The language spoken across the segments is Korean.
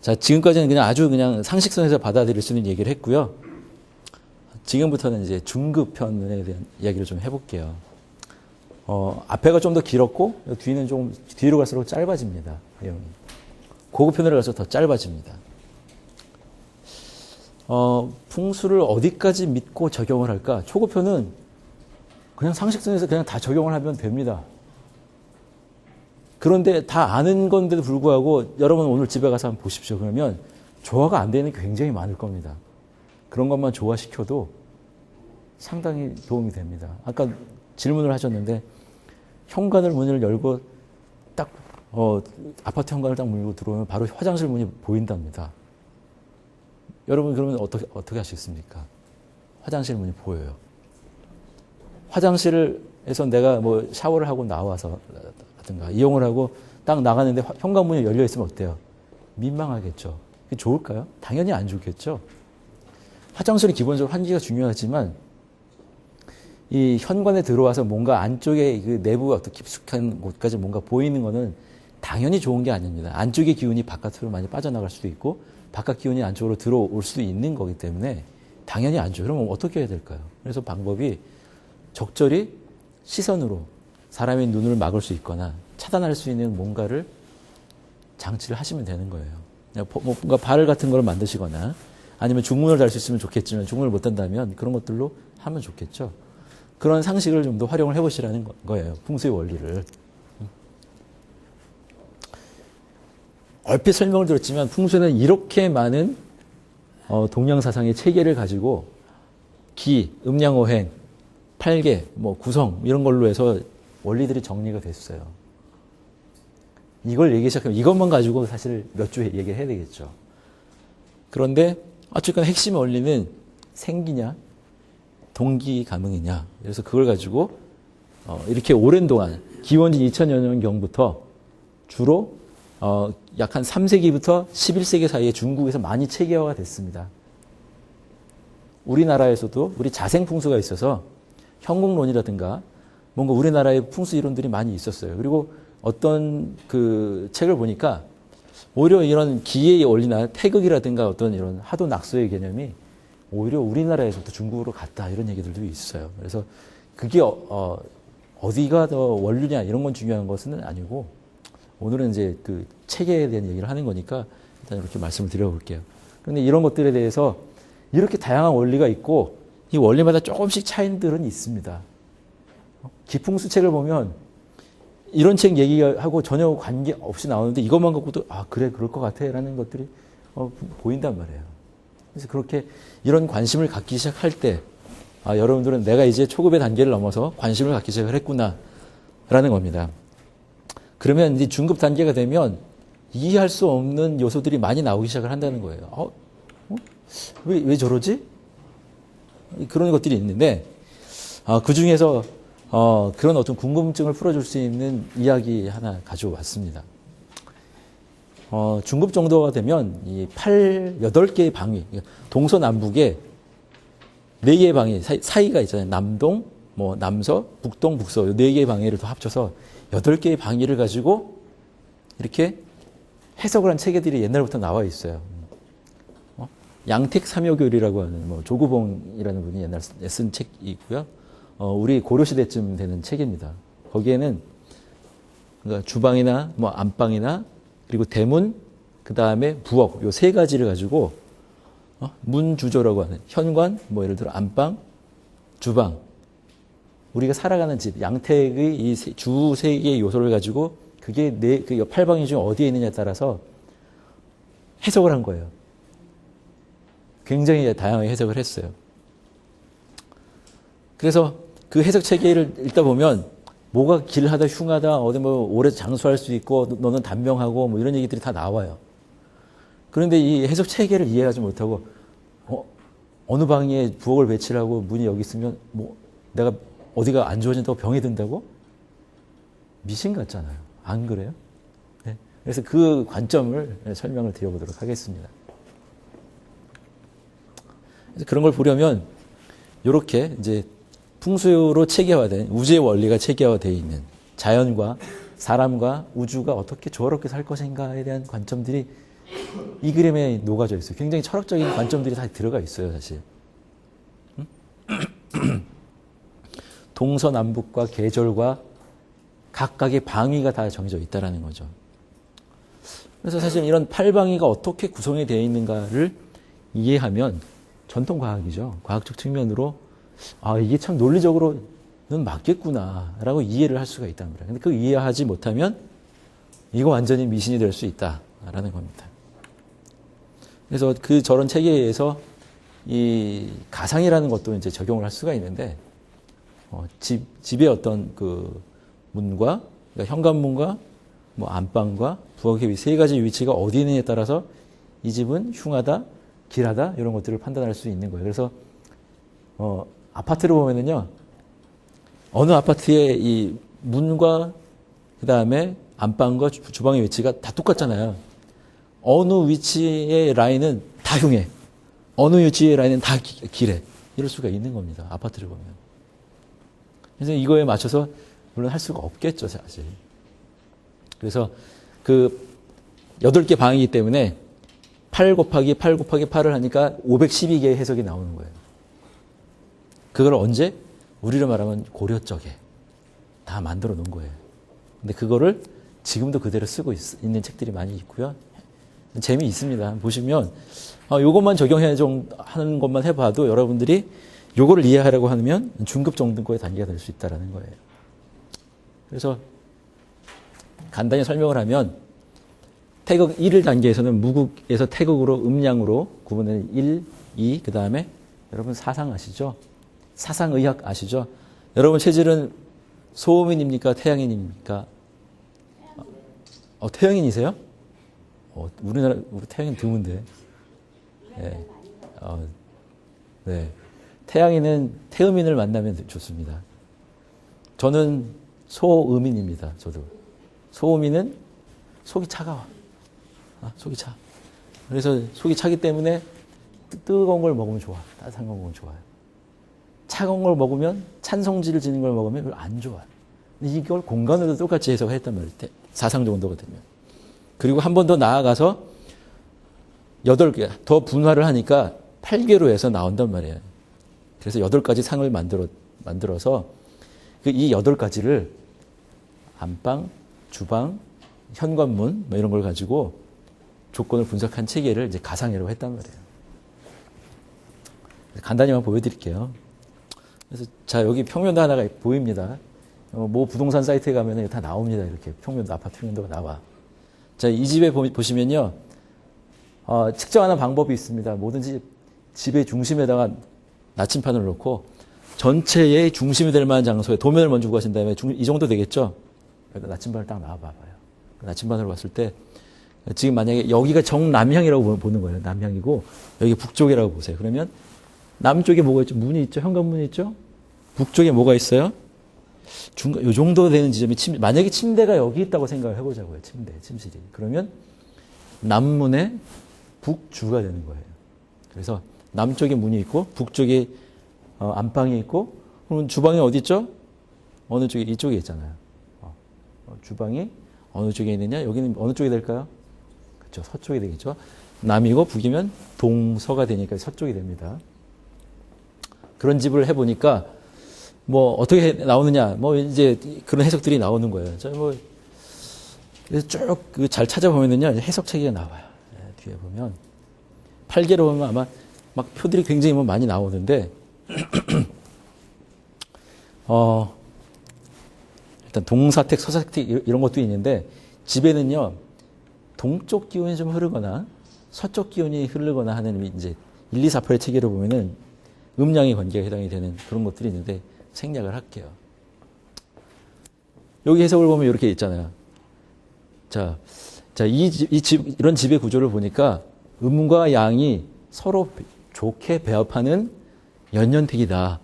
자, 지금까지는 그냥 아주 그냥 상식선에서 받아들일 수 있는 얘기를 했고요. 지금부터는 이제 중급편에 대한 이야기를 좀 해볼게요. 앞에가 좀 더 길었고, 뒤는 좀, 뒤로 갈수록 짧아집니다. 내용이. 고급편으로 가서 더 짧아집니다. 풍수를 어디까지 믿고 적용을 할까? 초급편은 그냥 상식선에서 그냥 다 적용을 하면 됩니다. 그런데 다 아는 건데도 불구하고 여러분 오늘 집에 가서 한번 보십시오. 그러면 조화가 안 되는 게 굉장히 많을 겁니다. 그런 것만 조화시켜도 상당히 도움이 됩니다. 아까 질문을 하셨는데 현관을 문을 열고 딱 아파트 현관을 딱 물고 들어오면 바로 화장실 문이 보인답니다. 여러분 그러면 어떻게 하시겠습니까? 화장실 문이 보여요. 화장실에서 내가 뭐 샤워를 하고 나와서 라든가 이용을 하고 딱 나가는데 현관문이 열려 있으면 어때요? 민망하겠죠. 그게 좋을까요? 당연히 안 좋겠죠. 화장실은 기본적으로 환기가 중요하지만 이 현관에 들어와서 뭔가 안쪽에 그 내부가 어떤 깊숙한 곳까지 뭔가 보이는 거는 당연히 좋은 게 아닙니다. 안쪽의 기운이 바깥으로 많이 빠져나갈 수도 있고 바깥 기운이 안쪽으로 들어올 수도 있는 거기 때문에 당연히 안 좋아요. 그럼 어떻게 해야 될까요? 그래서 방법이 적절히 시선으로 사람의 눈을 막을 수 있거나 차단할 수 있는 뭔가를 장치를 하시면 되는 거예요. 뭔가 발 같은 걸 만드시거나 아니면 중문을 달 수 있으면 좋겠지만 중문을 못 단다면 그런 것들로 하면 좋겠죠. 그런 상식을 좀 더 활용을 해보시라는 거예요. 풍수의 원리를. 얼핏 설명을 드렸지만 풍수는 이렇게 많은 동양사상의 체계를 가지고 기, 음양오행, 팔계, 뭐 구성 이런 걸로 해서 원리들이 정리가 됐어요. 이걸 얘기 시작하면 이것만 가지고 사실 몇 주 얘기를 해야 되겠죠. 그런데 어쨌든 핵심 원리는 생기냐 동기감흥이냐. 그래서 그걸 가지고 이렇게 오랜 동안 기원전 2000여 년경부터 주로 약 한 3세기부터 11세기 사이에 중국에서 많이 체계화가 됐습니다. 우리나라에서도 우리 자생풍수가 있어서 현궁론이라든가 뭔가 우리나라의 풍수 이론들이 많이 있었어요. 그리고 어떤 그 책을 보니까 오히려 이런 기의 원리나 태극이라든가 어떤 이런 하도 낙서의 개념이 오히려 우리나라에서부터 중국으로 갔다 이런 얘기들도 있어요. 그래서 그게 어디가 더 원류냐 이런 건 중요한 것은 아니고 오늘은 이제 그 체계에 대한 얘기를 하는 거니까 일단 이렇게 말씀을 드려볼게요. 그런데 이런 것들에 대해서 이렇게 다양한 원리가 있고 이 원리마다 조금씩 차이들은 있습니다. 기풍수 책을 보면 이런 책 얘기하고 전혀 관계없이 나오는데 이것만 갖고도 아 그래 그럴 것 같아 라는 것들이 보인단 말이에요. 그래서 그렇게 이런 관심을 갖기 시작할 때 아, 여러분들은 내가 이제 초급의 단계를 넘어서 관심을 갖기 시작을 했구나 라는 겁니다. 그러면 이제 중급 단계가 되면 이해할 수 없는 요소들이 많이 나오기 시작을 한다는 거예요. 왜 저러지? 그런 것들이 있는데 그 중에서 그런 어떤 궁금증을 풀어줄 수 있는 이야기 하나 가져왔습니다. 중급 정도가 되면 이 8개의 방위, 동서남북에 4개의 방위, 사이가 있잖아요. 남동, 뭐 남서, 북동, 북서 4개의 방위를 더 합쳐서 8개의 방위를 가지고 이렇게 해석을 한 체계들이 옛날부터 나와 있어요. 양택삼여교리라고 하는 뭐 조구봉이라는 분이 옛날에 쓴 책이고요. 우리 고려시대쯤 되는 책입니다. 거기에는 그러니까 주방이나 뭐 안방이나 그리고 대문, 그 다음에 부엌, 요 3가지를 가지고 문주조라고 하는 현관, 뭐 예를 들어 안방, 주방, 우리가 살아가는 집, 양택의 이 주 3개의 요소를 가지고 그게 그 8방위 중 어디에 있느냐에 따라서 해석을 한 거예요. 굉장히 다양하게 해석을 했어요. 그래서 그 해석 체계를 읽다 보면 뭐가 길하다, 흉하다, 어디 뭐 오래 장수할 수 있고 너는 단명하고 뭐 이런 얘기들이 다 나와요. 그런데 이 해석 체계를 이해하지 못하고 어느 방에 부엌을 배치를 하고 문이 여기 있으면 뭐 내가 어디가 안 좋아진다고 병이 든다고? 미신 같잖아요. 안 그래요? 네. 그래서 그 관점을 설명을 드려보도록 하겠습니다. 그래서 그런 걸 보려면 이렇게 이제 풍수로 체계화된 우주의 원리가 체계화되어 있는 자연과 사람과 우주가 어떻게 조화롭게 살 것인가에 대한 관점들이 이 그림에 녹아져 있어요. 굉장히 철학적인 관점들이 다 들어가 있어요, 사실. 동서남북과 계절과 각각의 방위가 다 정해져 있다는 거죠. 그래서 사실 이런 팔방위가 어떻게 구성이 되어 있는가를 이해하면 전통과학이죠. 과학적 측면으로 이게 참 논리적으로는 맞겠구나라고 이해를 할 수가 있단 말이에요. 근데 그 이해하지 못하면 이거 완전히 미신이 될 수 있다라는 겁니다. 그래서 저런 체계에 의해서 이 가상이라는 것도 이제 적용을 할 수가 있는데, 집의 어떤 그 문과, 그러니까 현관문과 뭐 안방과 부엌의 세 가지 위치가 어디 있느냐에 따라서 이 집은 흉하다, 길하다 이런 것들을 판단할 수 있는 거예요. 그래서 아파트를 보면은요, 어느 아파트의 이 문과 그 다음에 안방과 주방의 위치가 다 똑같잖아요. 어느 위치의 라인은 다 흉해, 어느 위치의 라인은 다 길해. 이럴 수가 있는 겁니다. 아파트를 보면. 그래서 이거에 맞춰서 물론 할 수가 없겠죠, 사실. 그래서 그 8개 방이기 때문에 8 곱하기 8 곱하기 8을 하니까 512개의 해석이 나오는 거예요. 그걸 언제? 우리로 말하면 고려 쪽에 다 만들어 놓은 거예요. 근데 그거를 지금도 그대로 쓰고 있는 책들이 많이 있고요. 재미있습니다. 보시면 요것만 적용해 하는 것만 해봐도 여러분들이 요거를 이해하려고 하면 중급 정도의 단계가 될 수 있다는 거예요. 그래서 간단히 설명을 하면 태극 1일 단계에서는 무극에서 태극으로 음양으로 구분되는 1, 2, 그 다음에 여러분 사상 아시죠? 사상의학 아시죠? 여러분 체질은 소음인입니까? 태양인입니까? 태양인이세요? 우리 태양인 드문데. 네. 네. 태양인은 태음인을 만나면 좋습니다. 저는 소음인입니다. 저도. 소음인은 속이 차가워. 속이 차. 그래서 속이 차기 때문에 뜨거운 걸 먹으면 좋아. 따뜻한 걸 먹으면 좋아요. 차가운 걸 먹으면 찬성질을 지는 걸 먹으면 별로 안 좋아요. 근데 이걸 공간으로도 똑같이 해석을 했단 말이에요. 사상 정도가 되면. 그리고 한 번 더 나아가서 8개 더 분화를 하니까 8개로 해서 나온단 말이에요. 그래서 8가지 상을 만들어서 이 8가지를 안방, 주방, 현관문 뭐 이런 걸 가지고 조건을 분석한 체계를 이제 가상이라고 했단 말이에요. 간단히만 보여드릴게요. 그래서 자, 여기 평면도 하나가 보입니다. 뭐 부동산 사이트에 가면 다 나옵니다. 이렇게 평면도, 아파트 평면도가 나와. 자, 이 집에 보시면요, 측정하는 방법이 있습니다. 뭐든지 집의 중심에다가 나침판을 놓고 전체의 중심이 될 만한 장소에 도면을 먼저 구하신 다음에 이 정도 되겠죠? 그러니까 나침반을 딱 나와봐봐요. 나침반으로 봤을 때 지금 만약에 여기가 정남향이라고 보는 거예요. 남향이고 여기 북쪽이라고 보세요. 그러면 남쪽에 뭐가 있죠? 문이 있죠? 현관문이 있죠? 북쪽에 뭐가 있어요? 요 정도 되는 지점이 만약에 침대가 여기 있다고 생각을 해보자고요. 침실이. 그러면 남문에 북주가 되는 거예요. 그래서 남쪽에 문이 있고 북쪽에 안방이 있고, 그럼 주방이 어디 있죠? 어느 쪽에? 이쪽에 있잖아요. 주방이 어느 쪽에 있느냐? 여기는 어느 쪽이 될까요? 그렇죠. 서쪽이 되겠죠. 남이고 북이면 동서가 되니까 서쪽이 됩니다. 그런 집을 해보니까 뭐 어떻게 나오느냐? 뭐 이제 그런 해석들이 나오는 거예요. 그래서 쭉 잘 찾아보면은요, 해석 체계가 나와요. 네, 뒤에 보면 8개로 보면 아마 막 표들이 굉장히 많이 나오는데, 일단 동사택, 서사택 이런 것도 있는데, 집에는요, 동쪽 기운이 좀 흐르거나 서쪽 기운이 흐르거나 하는 이제 1, 2, 4, 8의 체계로 보면은 음양의 관계가 해당이 되는 그런 것들이 있는데 생략을 할게요. 여기 해석을 보면 이렇게 있잖아요. 자, 이런 집의 구조를 보니까 음과 양이 서로 좋게 배합하는 연년택이다.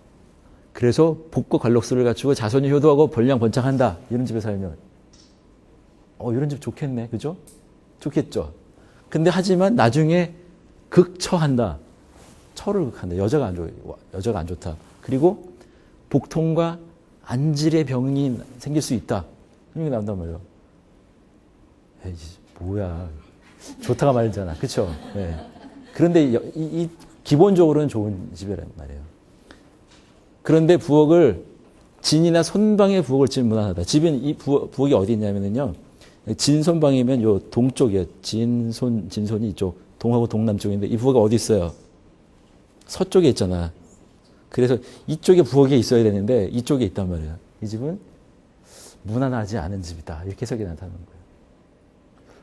그래서 복고 관록수를 갖추고 자손이 효도하고 번량번창한다. 이런 집에 살면 이런 집 좋겠네. 그죠? 좋겠죠. 근데 하지만 나중에 극처한다. 처를 극한다. 여자가 안 좋다. 그리고 복통과 안질의 병이 생길 수 있다. 이런 게 나온단 말이에요. 에이, 뭐야. 좋다가 말잖아. 그쵸? 네. 그런데 기본적으로는 좋은 집이란 말이에요. 그런데 부엌을 진이나 손방의 부엌을 지으면 무난하다. 집은 이 부엌이 어디 있냐면요. 진손방이면 요 동쪽이에요. 진손이 이쪽. 동하고 동남쪽인데 이 부엌이 어디 있어요? 서쪽에 있잖아. 그래서 이쪽에 부엌이 있어야 되는데 이쪽에 있단 말이에요. 이 집은 무난하지 않은 집이다. 이렇게 해석이 나타나는 거예요.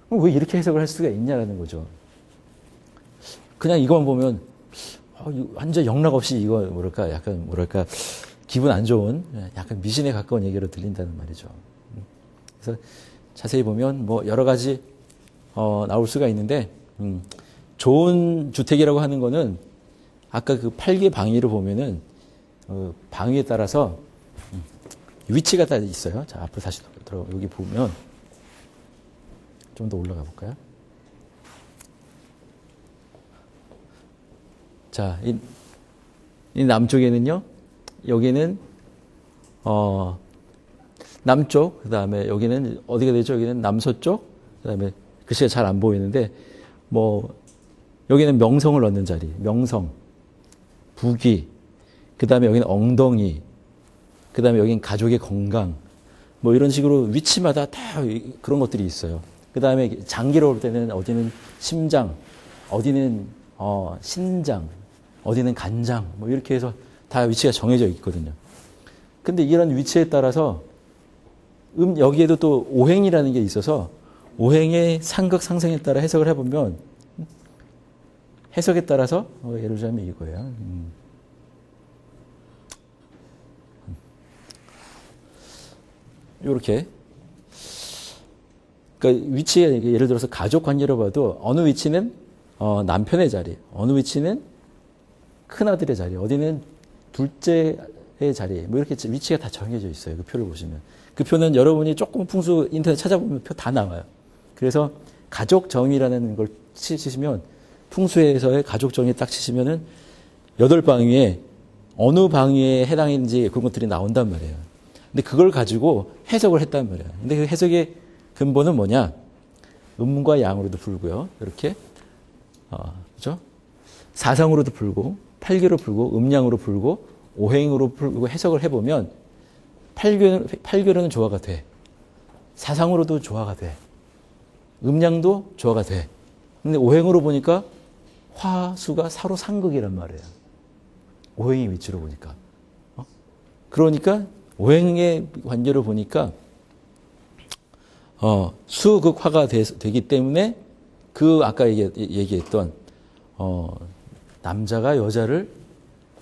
그럼 왜 이렇게 해석을 할 수가 있냐라는 거죠. 그냥 이것만 보면 완전 영락 없이 이거 약간 기분 안 좋은 약간 미신에 가까운 얘기로 들린다는 말이죠. 그래서 자세히 보면 뭐 여러 가지 나올 수가 있는데 좋은 주택이라고 하는 거는 아까 그 8개 방위를 보면은 방위에 따라서 위치가 다 있어요. 자, 앞으로 다시 들어 여기 보면 좀 더 올라가 볼까요? 자, 이 남쪽에는요. 여기는 남쪽, 그다음에 여기는 어디가 되죠? 여기는 남서쪽. 그다음에 글씨가 잘 안 보이는데 뭐 여기는 명성을 얻는 자리. 명성. 부귀. 그다음에 여기는 엉덩이. 그다음에 여기는 가족의 건강. 뭐 이런 식으로 위치마다 다 그런 것들이 있어요. 그다음에 장기로 볼 때는 어디는 심장, 어디는 신장, 어디는 간장, 뭐 이렇게 해서 다 위치가 정해져 있거든요. 근데 이런 위치에 따라서 여기에도 또 오행이라는 게 있어서 오행의 상극 상승에 따라 해석을 해보면 해석에 따라서 예를 들자면 이거예요. 이렇게 그러니까 위치에 예를 들어서 가족 관계로 봐도 어느 위치는 남편의 자리, 어느 위치는 큰아들의 자리, 어디는 둘째의 자리, 뭐 이렇게 위치가 다 정해져 있어요. 그 표를 보시면. 그 표는 여러분이 조금 풍수 인터넷 찾아보면 표 다 나와요. 그래서 가족 정의라는 걸 치시면 풍수에서의 가족 정의 딱 치시면은 8방위에 어느 방위에 해당인지 그런 것들이 나온단 말이에요. 근데 그걸 가지고 해석을 했단 말이에요. 근데 그 해석의 근본은 뭐냐? 음과 양으로도 풀고요. 이렇게 그죠? 사상으로도 풀고, 팔교로 풀고, 음양으로 풀고, 오행으로 풀고 해석을 해보면 팔교로는 조화가 돼. 사상으로도 조화가 돼. 음양도 조화가 돼. 근데 오행으로 보니까 화수가 사로 상극이란 말이에요. 오행의 위치로 보니까. 그러니까 오행의 관계로 보니까 수극화가 되기 때문에 그 아까 얘기했던 남자가 여자를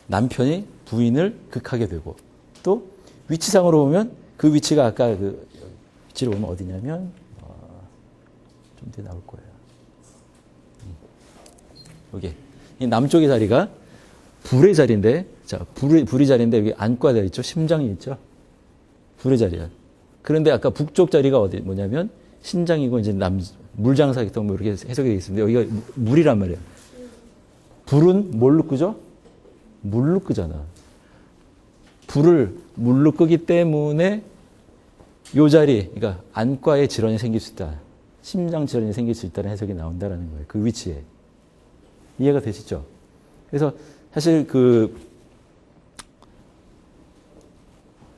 남편이 부인을 극하게 되고 또 위치상으로 보면 그 위치가 아까 그 위치를 보면 어디냐면 좀 뒤에 나올 거예요. 여기 이 남쪽의 자리가 불의 자리인데 자 불의 자리인데 여기 안과 되어 있죠. 심장이 있죠. 불의 자리야. 그런데 아까 북쪽 자리가 뭐냐면 신장이고 이제 물장사기통 뭐 이렇게 해석이 되어 있습니다. 여기가 물이란 말이에요. 불은 뭘로 끄죠? 물로 끄잖아. 불을 물로 끄기 때문에 요 자리, 그러니까 안과에 질환이 생길 수 있다. 심장 질환이 생길 수 있다는 해석이 나온다는 거예요. 그 위치에. 이해가 되시죠? 그래서 사실 그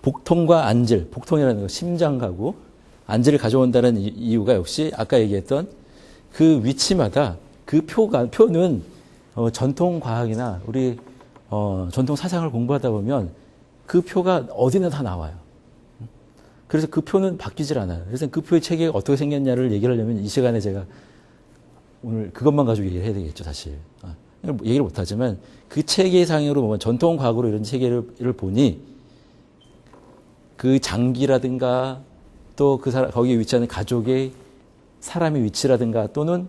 복통과 안질, 복통이라는 거 심장하고 안질을 가져온다는 이유가 역시 아까 얘기했던 그 위치마다 그 표는 전통 과학이나 우리 전통 사상을 공부하다 보면 그 표가 어디나 다 나와요. 그래서 그 표는 바뀌질 않아요. 그래서 그 표의 체계가 어떻게 생겼냐를 얘기를 하려면 이 시간에 제가 오늘 그것만 가지고 얘기를 해야 되겠죠, 사실. 얘기를 못하지만 그 체계상으로 보면 전통 과학으로 이런 체계를 보니 그 장기라든가 또 거기에 위치하는 가족의 사람의 위치라든가 또는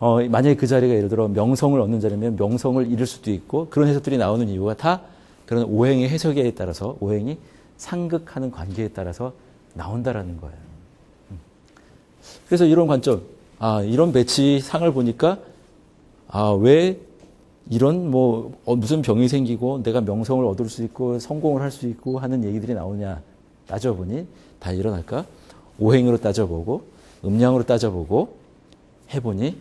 만약에 그 자리가 예를 들어 명성을 얻는 자리면 명성을 잃을 수도 있고 그런 해석들이 나오는 이유가 다 그런 오행의 해석에 따라서 오행이 상극하는 관계에 따라서 나온다라는 거예요. 그래서 이런 관점, 이런 배치상을 보니까 왜 이런 무슨 병이 생기고 내가 명성을 얻을 수 있고 성공을 할 수 있고 하는 얘기들이 나오냐 따져보니 다 일어날까? 오행으로 따져보고 음양으로 따져보고 해보니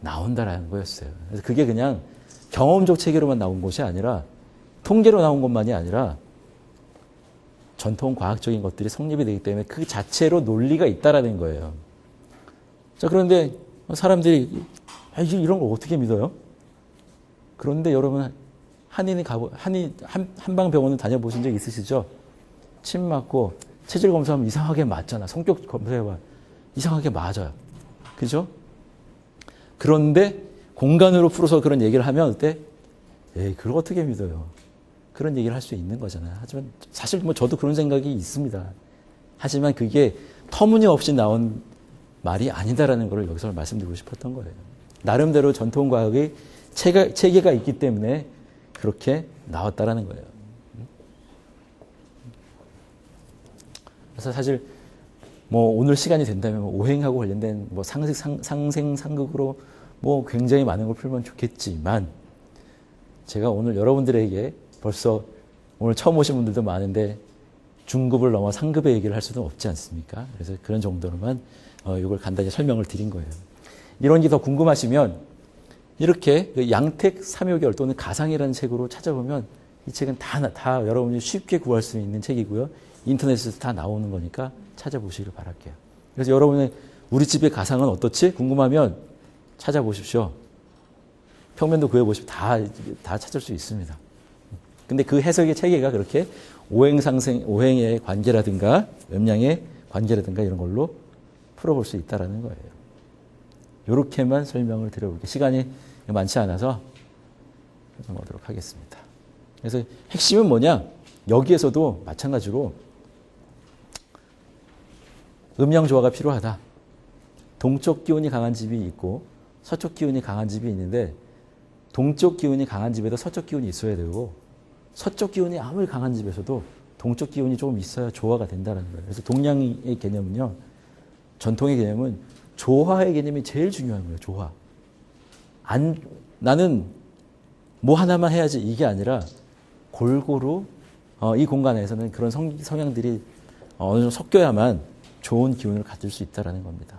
나온다라는 거였어요. 그래서 그게 그냥 경험적 체계로만 나온 것이 아니라 통계로 나온 것만이 아니라 전통 과학적인 것들이 성립이 되기 때문에 그 자체로 논리가 있다라는 거예요. 자, 그런데 사람들이 이런 걸 어떻게 믿어요? 그런데 여러분 한방병원은 다녀보신 적 있으시죠? 침 맞고 체질 검사하면 이상하게 맞잖아. 성격 검사해봐. 이상하게 맞아요. 그죠? 그런데 공간으로 풀어서 그런 얘기를 하면 어때? 에이, 그걸 어떻게 믿어요? 그런 얘기를 할 수 있는 거잖아요. 하지만 사실 뭐 저도 그런 생각이 있습니다. 하지만 그게 터무니없이 나온 말이 아니다라는 걸 여기서 말씀드리고 싶었던 거예요. 나름대로 전통과학의 체계가 있기 때문에 그렇게 나왔다라는 거예요. 그래서 사실 뭐 오늘 시간이 된다면 오행하고 관련된 뭐 상생상극으로 뭐 굉장히 많은 걸 풀면 좋겠지만 제가 오늘 여러분들에게 벌써 오늘 처음 오신 분들도 많은데 중급을 넘어 상급의 얘기를 할 수는 없지 않습니까? 그래서 그런 정도로만 이걸 간단히 설명을 드린 거예요. 이런 게 더 궁금하시면 이렇게 양택 삼요결 또는 가상이라는 책으로 찾아보면 이 책은 다 여러분이 쉽게 구할 수 있는 책이고요. 인터넷에서 다 나오는 거니까 찾아보시길 바랄게요. 그래서 여러분의 우리 집의 가상은 어떻지? 궁금하면 찾아보십시오. 평면도 구해보시면 다 찾을 수 있습니다. 근데 그 해석의 체계가 그렇게 오행의 관계라든가 음양의 관계라든가 이런 걸로 풀어볼 수 있다는 거예요. 이렇게만 설명을 드려볼게요. 시간이 많지 않아서 해보도록 하겠습니다. 그래서 핵심은 뭐냐? 여기에서도 마찬가지로 음양 조화가 필요하다. 동쪽 기운이 강한 집이 있고 서쪽 기운이 강한 집이 있는데 동쪽 기운이 강한 집에도 서쪽 기운이 있어야 되고 서쪽 기운이 아무리 강한 집에서도 동쪽 기운이 조금 있어야 조화가 된다는 거예요. 그래서 동양의 개념은요. 전통의 개념은 조화의 개념이 제일 중요한 거예요. 조화. 나는 뭐 하나만 해야지 이게 아니라 골고루 이 공간에서는 그런 성향들이 어느 정도 섞여야만 좋은 기운을 가질 수 있다는 겁니다.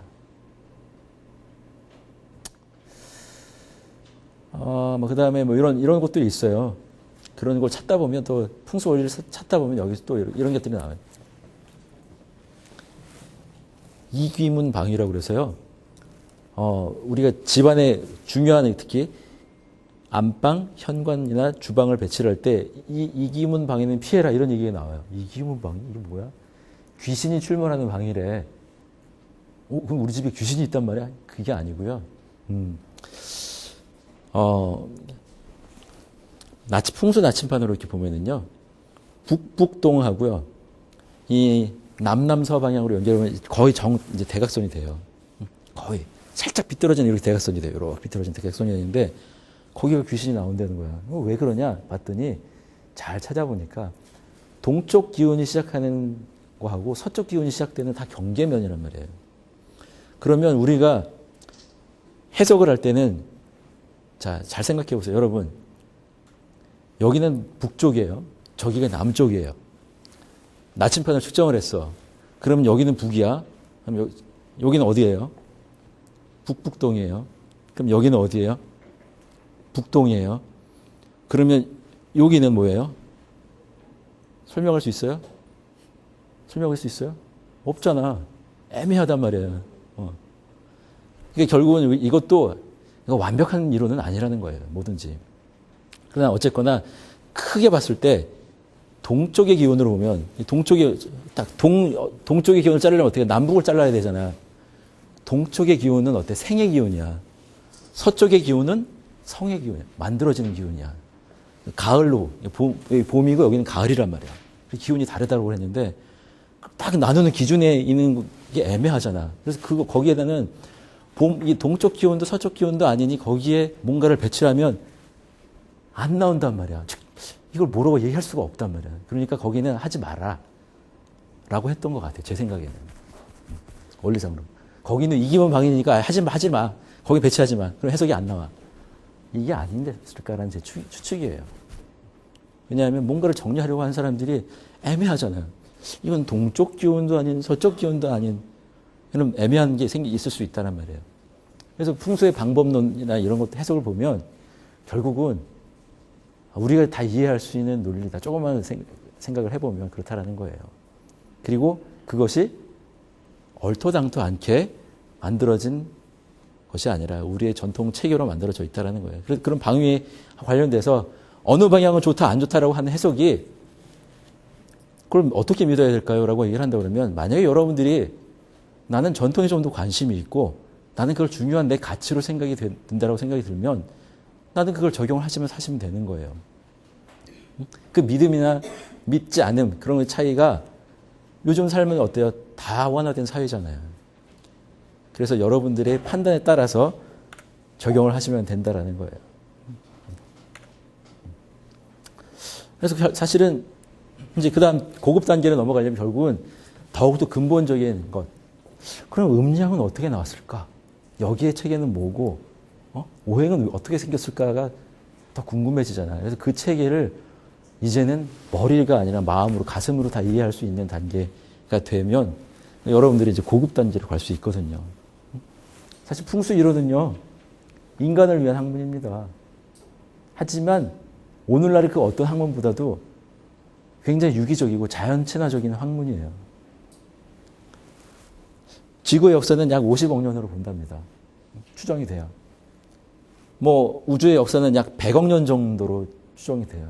그 다음에 뭐 이런 것들이 있어요. 그런 걸 찾다 보면 또 풍수 원리를 찾다 보면 여기서 또 이런 것들이 나와요. 이귀문 방이라고 그래서요. 우리가 집안에 중요한 특히 안방, 현관이나 주방을 배치를 할 때 이귀문 방에는 피해라 이런 얘기가 나와요. 이귀문 방이 이게 뭐야? 귀신이 출몰하는 방이래. 그럼 우리 집에 귀신이 있단 말이야? 그게 아니고요. 풍수 나침판으로 이렇게 보면은요. 북북동하고요. 이 남남서 방향으로 연결하면 거의 이제 대각선이 돼요. 거의. 살짝 비뚤어진 이렇게 대각선이 돼요. 이렇게 비뚤어진 대각선이 되는데 거기가 귀신이 나온다는 거야. 왜 그러냐? 봤더니 잘 찾아보니까 동쪽 기운이 시작하는 거하고 서쪽 기운이 시작되는 다 경계면이란 말이에요. 그러면 우리가 해석을 할 때는 자, 잘 생각해 보세요. 여러분. 여기는 북쪽이에요. 저기가 남쪽이에요. 나침판을 측정을 했어. 그러면 여기는 북이야. 그럼 여기는 어디예요? 북북동이에요. 그럼 여기는 어디예요? 북동이에요. 그러면 여기는 뭐예요? 설명할 수 있어요? 설명할 수 있어요? 없잖아. 애매하단 말이에요. 그러니까 결국은 이거 완벽한 이론은 아니라는 거예요. 뭐든지. 그러나 어쨌거나 크게 봤을 때 동쪽의 기운으로 보면 동쪽의 기운을 자르려면 어떻게 남북을 잘라야 되잖아. 동쪽의 기운은 어때? 생의 기운이야. 서쪽의 기운은 성의 기운이야. 만들어지는 기운이야. 가을로 봄이고 여기는 가을이란 말이야. 기운이 다르다고 했는데 딱 나누는 기준에 있는 게 애매하잖아. 그래서 거기에다는 이 동쪽 기운도 서쪽 기운도 아니니 거기에 뭔가를 배치하면 안 나온단 말이야. 즉 이걸 뭐라고 얘기할 수가 없단 말이야. 그러니까 거기는 하지 마라 라고 했던 것 같아요. 제 생각에는. 원리상으로. 거기는 이기문 방이니까 하지 마. 거기 배치하지 마. 그럼 해석이 안 나와. 이게 아닌데 쓸까라는 제 추측이에요. 왜냐하면 뭔가를 정리하려고 하는 사람들이 애매하잖아요. 이건 동쪽 기운도 아닌 서쪽 기운도 아닌 그런 애매한 게 있을 수 있다는 말이에요. 그래서 풍수의 방법론이나 이런 것도 해석을 보면 결국은 우리가 다 이해할 수 있는 논리다. 조금만 생각을 해보면 그렇다라는 거예요. 그리고 그것이 얼토당토 않게 만들어진 것이 아니라 우리의 전통 체계로 만들어져 있다는 거예요. 그런 방위에 관련돼서 어느 방향은 좋다, 안 좋다라고 하는 해석이 그걸 어떻게 믿어야 될까요? 라고 얘기를 한다고 그러면 만약에 여러분들이 나는 전통에 좀 더 관심이 있고 나는 그걸 중요한 내 가치로 생각이 든다라고 생각이 들면 나는 그걸 적용을 하시면 사시면 되는 거예요. 그 믿음이나 믿지 않음 그런 차이가 요즘 삶은 어때요? 다 완화된 사회잖아요. 그래서 여러분들의 판단에 따라서 적용을 하시면 된다라는 거예요. 그래서 사실은 이제 그다음 고급 단계로 넘어가려면 결국은 더욱더 근본적인 것. 그럼 음양은 어떻게 나왔을까? 여기의 체계는 뭐고, 오행은 어떻게 생겼을까가 더 궁금해지잖아요. 그래서 그 체계를 이제는 머리가 아니라 마음으로, 가슴으로 다 이해할 수 있는 단계가 되면 여러분들이 이제 고급 단계로 갈 수 있거든요. 사실 풍수 이론은요, 인간을 위한 학문입니다. 하지만 오늘날의 그 어떤 학문보다도 굉장히 유기적이고 자연 친화적인 학문이에요. 지구의 역사는 약 50억 년으로 본답니다. 추정이 돼요. 뭐 우주의 역사는 약 100억 년 정도로 추정이 돼요.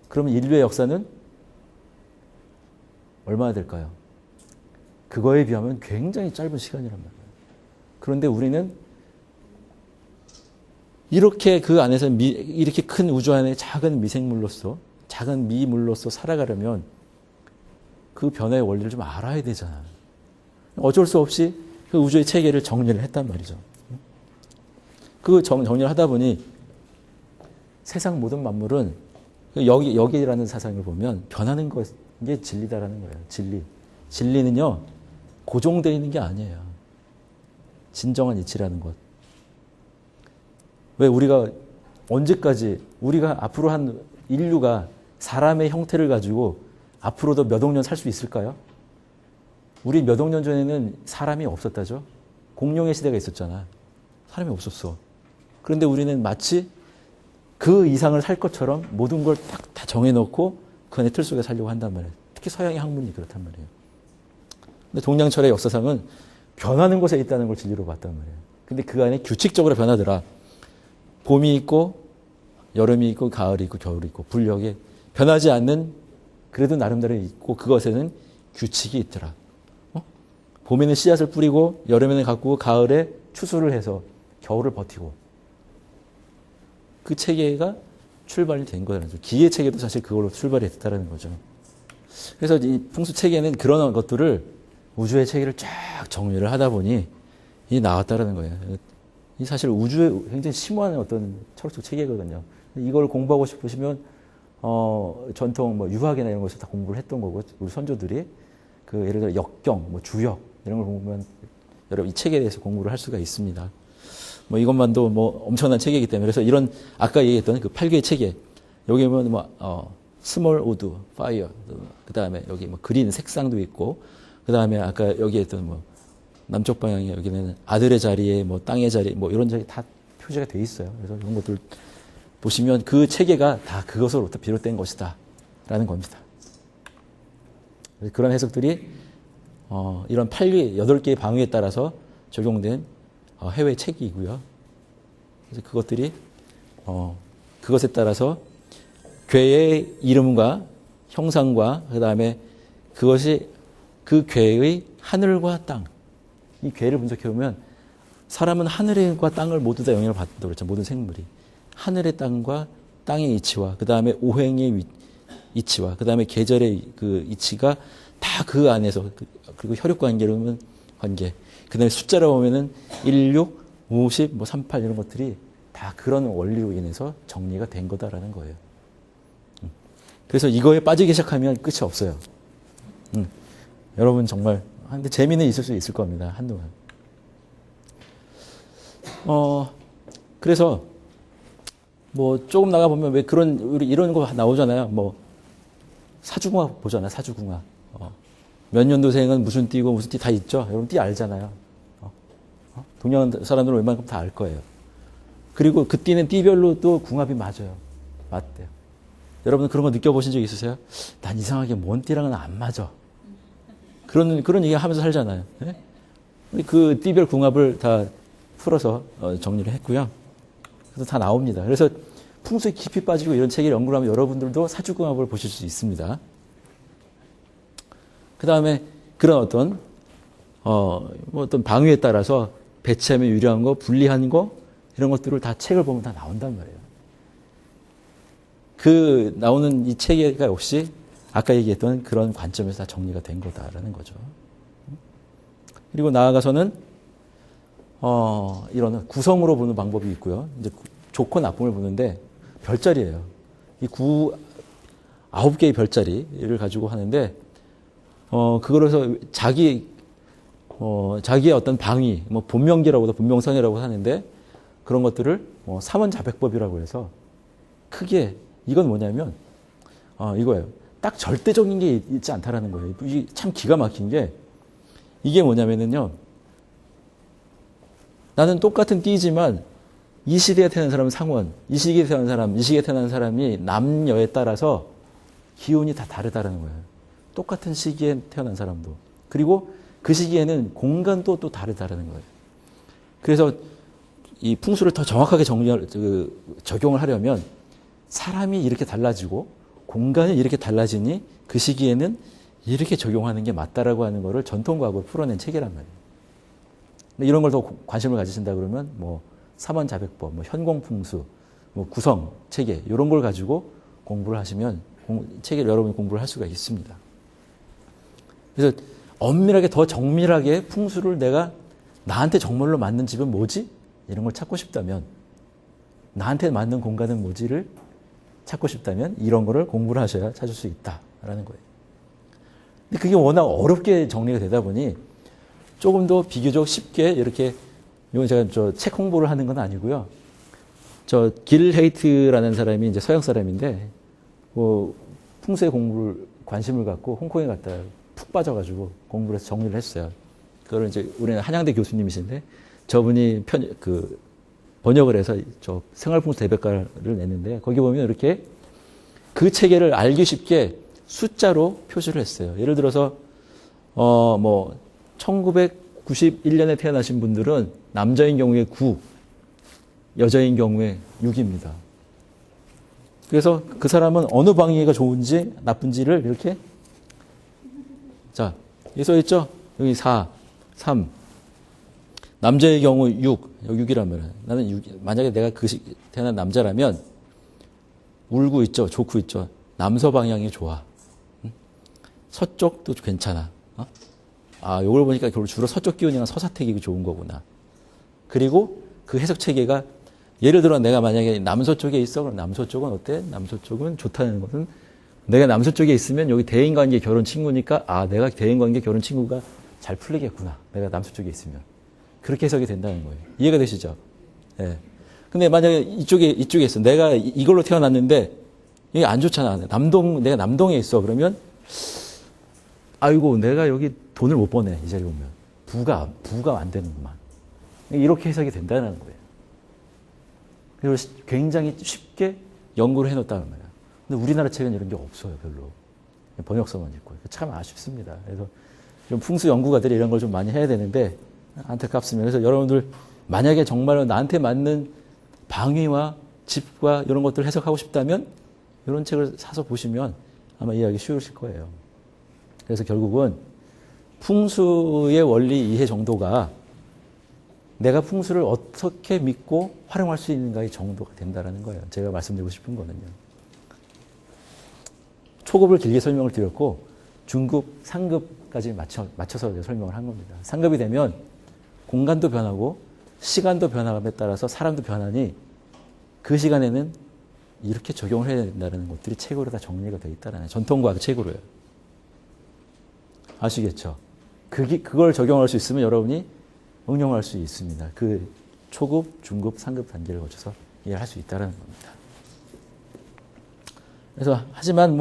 그러면 인류의 역사는 얼마나 될까요? 그거에 비하면 굉장히 짧은 시간이란 말이에요. 그런데 우리는 이렇게 그 안에서 이렇게 큰 우주 안에 작은 미생물로서 작은 미물로서 살아가려면 그 변화의 원리를 좀 알아야 되잖아요. 어쩔 수 없이 그 우주의 체계를 정리를 했단 말이죠. 그 정리를 하다 보니 세상 모든 만물은 여기라는 사상을 보면 변하는 게 진리다라는 거예요. 진리. 진리는요, 고정되어 있는 게 아니에요. 진정한 이치라는 것. 왜 우리가 언제까지 우리가 앞으로 한 인류가 사람의 형태를 가지고 앞으로도 몇 억 년 살 수 있을까요? 우리 몇 억 년 전에는 사람이 없었다죠. 공룡의 시대가 있었잖아. 사람이 없었어. 그런데 우리는 마치 그 이상을 살 것처럼 모든 걸 딱 다 정해놓고 그 안에 틀 속에 살려고 한단 말이에요. 특히 서양의 학문이 그렇단 말이에요. 근데 동양철의 역사상은 변하는 곳에 있다는 걸 진리로 봤단 말이에요. 근데 그 안에 규칙적으로 변하더라. 봄이 있고 여름이 있고 가을이 있고 겨울이 있고 불력에 변하지 않는 그래도 나름대로 있고 그것에는 규칙이 있더라. 봄에는 씨앗을 뿌리고 여름에는 가꾸고 가을에 추수를 해서 겨울을 버티고 그 체계가 출발이 된 거죠. 기계 체계도 사실 그걸로 출발이 됐다는 거죠. 그래서 이 풍수 체계는 그런 것들을 우주의 체계를 쫙 정리를 하다 보니 이 나왔다라는 거예요. 이 사실 우주의 굉장히 심오한 어떤 철학적 체계거든요. 이걸 공부하고 싶으시면 전통 뭐 유학이나 이런 것을 다 공부를 했던 거고 우리 선조들이 그 예를 들어 역경, 뭐 주역 이런 걸 공부하면 여러분 이 체계에 대해서 공부를 할 수가 있습니다. 뭐 이것만도 뭐 엄청난 체계이기 때문에 그래서 이런 아까 얘기했던 그 8개의 체계 여기 보면 뭐 스몰 우드, 파이어 그 다음에 여기 뭐 그린 색상도 있고 그 다음에 아까 여기 했던 뭐 남쪽 방향에 여기는 아들의 자리에 뭐 땅의 자리 뭐 이런 자리 다 표시가 돼 있어요. 그래서 이런 것들 보시면 그 체계가 다 그것으로부터 비롯된 것이다 라는 겁니다. 그런 해석들이 이런 8개의 방위에 따라서 적용된 해외 체계이고요. 그래서 그것들이 그것에 따라서 괴의 이름과 형상과 그 다음에 그것이 그 괴의 하늘과 땅 이 괴를 분석해보면 사람은 하늘과 땅을 모두 다 영향을 받는다고 그랬죠. 모든 생물이. 하늘의 땅과 땅의 이치와 그 다음에 오행의 이치와 그 다음에 계절의 그 이치가 다 그 안에서 그리고 혈육 관계로 보면 관계 그 다음에 숫자로 보면은 16, 50, 뭐 38 이런 것들이 다 그런 원리로 인해서 정리가 된 거다라는 거예요. 그래서 이거에 빠지기 시작하면 끝이 없어요. 여러분 정말 근데 재미는 있을 수 있을 겁니다. 한동안. 그래서 뭐 조금 나가 보면 왜 그런 우리 이런 거 나오잖아요. 뭐 사주궁합 보잖아요. 사주궁합. 몇 년도생은 무슨 띠고 무슨 띠 다 있죠. 여러분 띠 알잖아요. 동양 사람들은 웬만큼 다 알 거예요. 그리고 그 띠는 띠별로 또 궁합이 맞아요. 맞대요. 여러분 그런 거 느껴보신 적 있으세요? 난 이상하게 뭔 띠랑은 안 맞아. 그런 얘기 하면서 살잖아요. 네? 그 띠별 궁합을 다 풀어서 정리를 했고요. 그래서 다 나옵니다. 그래서 풍수에 깊이 빠지고 이런 책을 연구를 하면 여러분들도 사주궁합을 보실 수 있습니다. 그 다음에 그런 뭐 어떤 방위에 따라서 배치하면 유리한 거, 불리한 거, 이런 것들을 다 책을 보면 다 나온단 말이에요. 그 나오는 이 체계가 역시 아까 얘기했던 그런 관점에서 다 정리가 된 거다라는 거죠. 그리고 나아가서는 이런 구성으로 보는 방법이 있고요. 이제 좋고 나쁨을 보는데 별자리예요. 이 9개의 별자리를 가지고 하는데 그거로서 자기의 어떤 방위, 뭐 본명기라고도 본명성이라고 하는데 그런 것들을 삼원자백법이라고 해서 크게 이건 뭐냐면 이거예요. 딱 절대적인 게 있지 않다라는 거예요. 이게 참 기가 막힌 게 이게 뭐냐면은요. 나는 똑같은 띠지만 이 시대에 태어난 사람은 상원, 이 시기에 태어난 사람, 이 시기에 태어난 사람이 남녀에 따라서 기운이 다 다르다라는 거예요. 똑같은 시기에 태어난 사람도. 그리고 그 시기에는 공간도 또 다르다라는 거예요. 그래서 이 풍수를 더 정확하게 적용을 하려면 사람이 이렇게 달라지고 공간이 이렇게 달라지니 그 시기에는 이렇게 적용하는 게 맞다라고 하는 거를 전통과학으로 풀어낸 책이란 말이에요. 근데 이런 걸 더 관심을 가지신다 그러면 뭐 삼원자백법, 뭐 현공풍수, 뭐 구성 체계 이런 걸 가지고 공부를 하시면 체계를 여러분이 공부를 할 수가 있습니다. 그래서 엄밀하게 더 정밀하게 풍수를 내가 나한테 정말로 맞는 집은 뭐지? 이런 걸 찾고 싶다면 나한테 맞는 공간은 뭐지를 찾고 싶다면 이런 거를 공부를 하셔야 찾을 수 있다라는 거예요. 근데 그게 워낙 어렵게 정리가 되다 보니 조금 더 비교적 쉽게 이렇게 이건 제가 책 홍보를 하는 건 아니고요. 길 헤이트라는 사람이 이제 서양 사람인데 풍수의 공부를 관심을 갖고 홍콩에 갔다 푹 빠져가지고 공부를 해서 정리를 했어요. 그걸 이제 우리는 한양대 교수님이신데 저분이 번역을 해서 생활풍수 대백과를 냈는데 거기 보면 이렇게 그 체계를 알기 쉽게 숫자로 표시를 했어요. 예를 들어서 1991년에 태어나신 분들은 남자인 경우에 9, 여자인 경우에 6입니다. 그래서 그 사람은 어느 방위가 좋은지 나쁜지를 이렇게 자, 여기 써 있죠? 여기 4, 3. 남자의 경우 6, 여기 6이라면 나는 6, 만약에 내가 태어난 남자라면 울고 있죠, 좋고 있죠. 남서 방향이 좋아. 서쪽도 괜찮아. 요걸 보니까 주로 서쪽 기운이랑 서사택이 좋은 거구나. 그리고 그 해석 체계가 예를 들어 내가 만약에 남서쪽에 있어. 그럼 남서쪽은 어때? 남서쪽은 좋다는 것은 내가 남서쪽에 있으면 여기 대인관계 결혼 친구니까 내가 대인관계 결혼 친구가 잘 풀리겠구나. 내가 남서쪽에 있으면. 그렇게 해석이 된다는 거예요. 이해가 되시죠? 예. 근데 만약에 이쪽에 있어. 내가 이걸로 태어났는데 이게 안 좋잖아. 내가 남동에 있어. 그러면 아이고 내가 여기 돈을 못 버네. 이 자리 오면. 부가 안 되는구만. 이렇게 해석이 된다는 거예요. 그래서 굉장히 쉽게 연구를 해놓았다는 거예요. 근데 우리나라 책은 이런 게 없어요. 별로. 번역서만 있고. 참 아쉽습니다. 그래서 좀 풍수 연구가들이 이런 걸 좀 많이 해야 되는데 안타깝습니다. 그래서 여러분들 만약에 정말로 나한테 맞는 방위와 집과 이런 것들을 해석하고 싶다면 이런 책을 사서 보시면 아마 이해하기 쉬우실 거예요. 그래서 결국은 풍수의 원리 이해 정도가 내가 풍수를 어떻게 믿고 활용할 수 있는가의 정도가 된다는 거예요. 제가 말씀드리고 싶은 거는요. 초급을 길게 설명을 드렸고 중급, 상급까지 맞춰서 설명을 한 겁니다. 상급이 되면 공간도 변하고 시간도 변함에 따라서 사람도 변하니 그 시간에는 이렇게 적용을 해야 된다는 것들이 책으로 다 정리가 되어 있다는 전통과학 책으로요. 아시겠죠? 그걸 적용할 수 있으면 여러분이 응용할 수 있습니다. 그 초급, 중급, 상급 단계를 거쳐서 이해할 수 있다는 겁니다. 그래서 하지만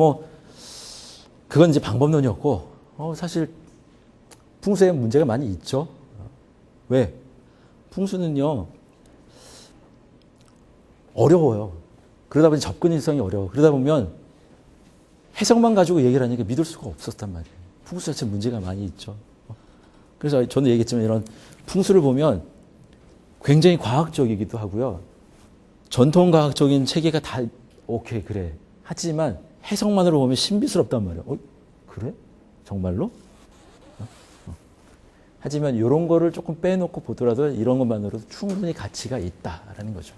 그건 이제 방법론이었고 사실 풍수에 문제가 많이 있죠. 왜? 풍수는요, 어려워요. 그러다 보니 접근성이 어려워. 그러다 보면 해석만 가지고 얘기를 하니까 믿을 수가 없었단 말이에요. 풍수 자체 문제가 많이 있죠. 그래서 저는 얘기했지만 이런 풍수를 보면 굉장히 과학적이기도 하고요. 전통과학적인 체계가 다 오케이 그래. 하지만 해석만으로 보면 신비스럽단 말이에요. 그래? 정말로? 하지만 이런 거를 조금 빼놓고 보더라도 이런 것만으로도 충분히 가치가 있다라는 거죠.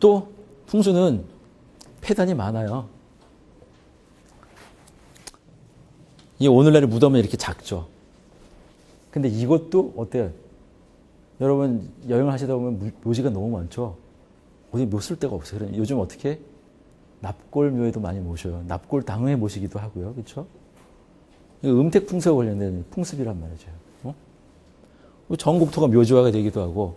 또 풍수는 폐단이 많아요. 이 오늘날의 무덤은 이렇게 작죠. 근데 이것도 어때요? 여러분 여행을 하시다 보면 묘지가 너무 많죠. 어디 못 쓸 데가 없어요. 그러면 요즘 어떻게 납골묘에도 많이 모셔요. 납골당에 모시기도 하고요. 그렇죠? 음택풍수와 관련된 풍습이란 말이죠. 전국토가 묘지화가 되기도 하고.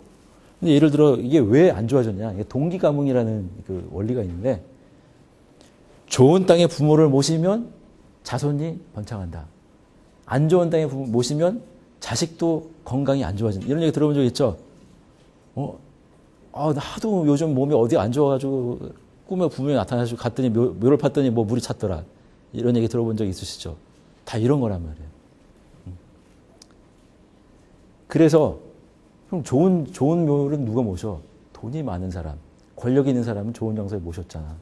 근데 예를 들어 이게 왜 안 좋아졌냐? 이게 동기가뭉이라는 그 원리가 있는데 좋은 땅에 부모를 모시면 자손이 번창한다. 안 좋은 땅에 모시면 자식도 건강이 안 좋아진다. 이런 얘기 들어본 적 있죠? 나 하도 요즘 몸이 어디 안 좋아가지고 꿈에 부모이 나타나서 갔더니 묘를 팠더니 뭐 물이 찼더라. 이런 얘기 들어본 적 있으시죠? 다 이런 거란 말이에요. 그래서 그럼 좋은 묘를 누가 모셔? 돈이 많은 사람, 권력 있는 사람은 좋은 장소에 모셨잖아.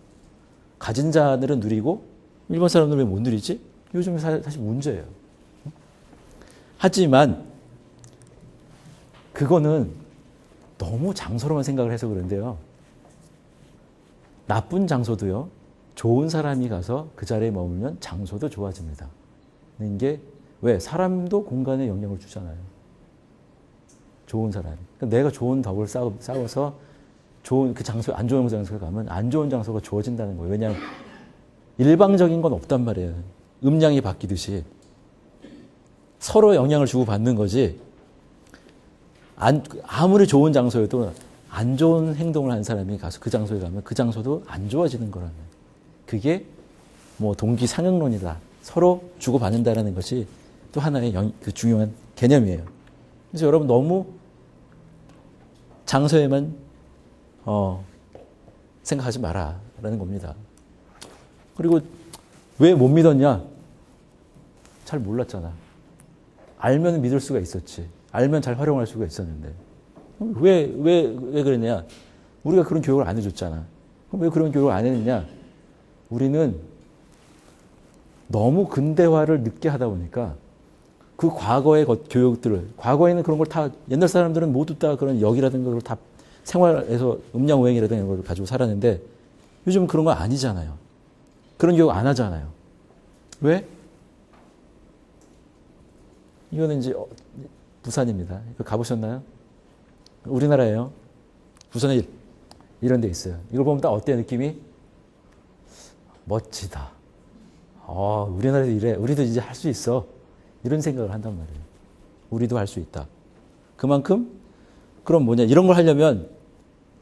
가진 자들은 누리고 일반 사람들은 왜 못 누리지? 요즘 사실 문제예요. 하지만 그거는 너무 장소로만 생각을 해서 그런데요. 나쁜 장소도요. 좋은 사람이 가서 그 자리에 머물면 장소도 좋아집니다. 이게 왜? 사람도 공간에 영향을 주잖아요. 좋은 사람이. 그러니까 내가 좋은 덕을 쌓아서 좋은 그 장소, 안 좋은 장소에 가면 안 좋은 장소가 좋아진다는 거예요. 왜냐하면 일방적인 건 없단 말이에요. 음량이 바뀌듯이. 서로 영향을 주고받는 거지. 아무리 좋은 장소여도 안 좋은 행동을 한 사람이 가서 그 장소에 가면 그 장소도 안 좋아지는 거라는 거예요. 그게 뭐 동기상응론이다. 서로 주고받는다는 것이 또 하나의 그 중요한 개념이에요. 그래서 여러분 너무 장소에만 생각하지 마라라는 겁니다. 그리고 왜 못 믿었냐? 잘 몰랐잖아. 알면 믿을 수가 있었지. 알면 잘 활용할 수가 있었는데. 왜 그랬냐? 우리가 그런 교육을 안 해줬잖아. 그럼 왜 그런 교육을 안 했느냐? 우리는 너무 근대화를 늦게 하다 보니까 그 과거의 교육들을, 과거에는 그런 걸 다, 옛날 사람들은 모두 다 그런 역이라든가 그걸 다 생활에서 음양오행이라든가 이런 걸 가지고 살았는데 요즘은 그런 거 아니잖아요. 그런 교육 안 하잖아요. 왜? 이거는 이제 부산입니다. 가보셨나요? 우리나라예요. 부산에 이런 데 있어요. 이걸 보면 딱 어때요, 느낌이? 멋지다. 우리나라도 이래. 우리도 이제 할 수 있어. 이런 생각을 한단 말이에요. 우리도 할 수 있다. 그만큼 그럼 뭐냐, 이런 걸 하려면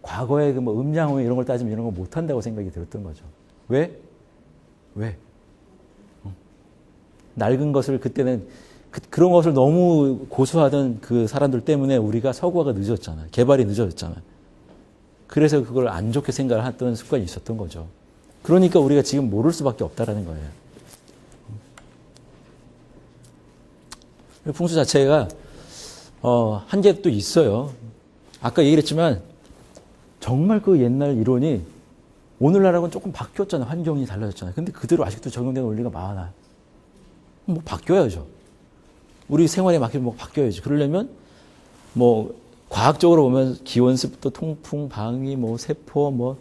과거에 그 뭐 음양오행 이런 걸 따지면 이런 거 못 한다고 생각이 들었던 거죠. 왜? 낡은 것을 그때는 그런 것을 너무 고수하던 그 사람들 때문에 우리가 서구화가 늦었잖아요. 개발이 늦어졌잖아요. 그래서 그걸 안 좋게 생각을 했던 습관이 있었던 거죠. 그러니까 우리가 지금 모를 수밖에 없다라는 거예요. 풍수 자체가 한계 또 있어요. 아까 얘기를 했지만 정말 그 옛날 이론이 오늘날하고는 조금 바뀌었잖아요. 환경이 달라졌잖아요. 근데 그대로 아직도 적용되는 원리가 많아요. 뭐 바뀌어야죠. 우리 생활에 맞게 뭐 바뀌어야지. 그러려면 뭐 과학적으로 보면 기온, 습도, 통풍, 방위, 뭐 세포, 뭐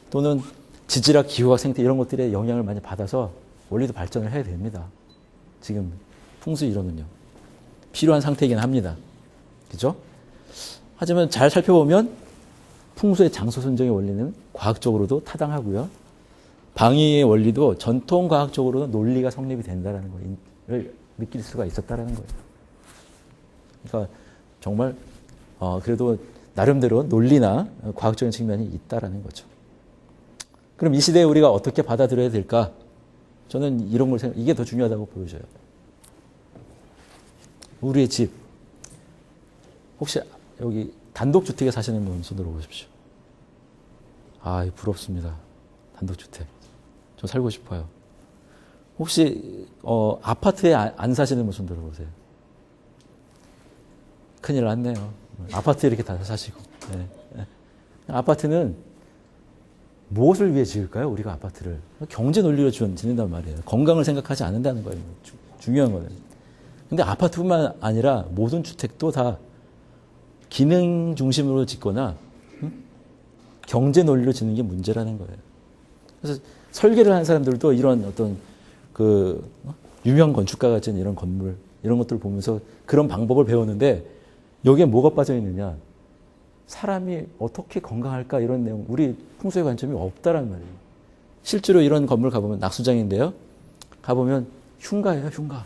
또는 지질학, 기후학, 생태 이런 것들에 영향을 많이 받아서 원리도 발전을 해야 됩니다. 지금 풍수 이론은요. 필요한 상태이긴 합니다. 그죠? 하지만 잘 살펴보면 풍수의 장소 선정의 원리는 과학적으로도 타당하고요. 방위의 원리도 전통 과학적으로도 논리가 성립이 된다는 걸 느낄 수가 있었다는 거예요. 그러니까 정말 그래도 나름대로 논리나 과학적인 측면이 있다라는 거죠. 그럼 이 시대에 우리가 어떻게 받아들여야 될까? 저는 이런 걸 이게 더 중요하다고 보여져요. 우리의 집. 혹시 여기 단독주택에 사시는 분 손 들어보십시오. 아, 부럽습니다. 단독주택. 저 살고 싶어요. 혹시 아파트에 안 사시는 분 손 들어보세요. 큰일 났네요. 아파트에 이렇게 다 사시고. 네. 네. 아파트는 무엇을 위해 지을까요? 우리가 아파트를. 경제 논리로 짓는단 말이에요. 건강을 생각하지 않는다는 거예요. 중요한 거는. 근데 아파트뿐만 아니라 모든 주택도 다 기능 중심으로 짓거나 경제 논리로 짓는 게 문제라는 거예요. 그래서 설계를 하는 사람들도 이런 어떤 유명 건축가가 지은 이런 건물, 이런 것들을 보면서 그런 방법을 배우는데 여기에 뭐가 빠져 있느냐. 사람이 어떻게 건강할까 이런 내용, 우리 풍수의 관점이 없다란 말이에요. 실제로 이런 건물 가보면 낙수장인데요. 가보면 흉가예요, 흉가.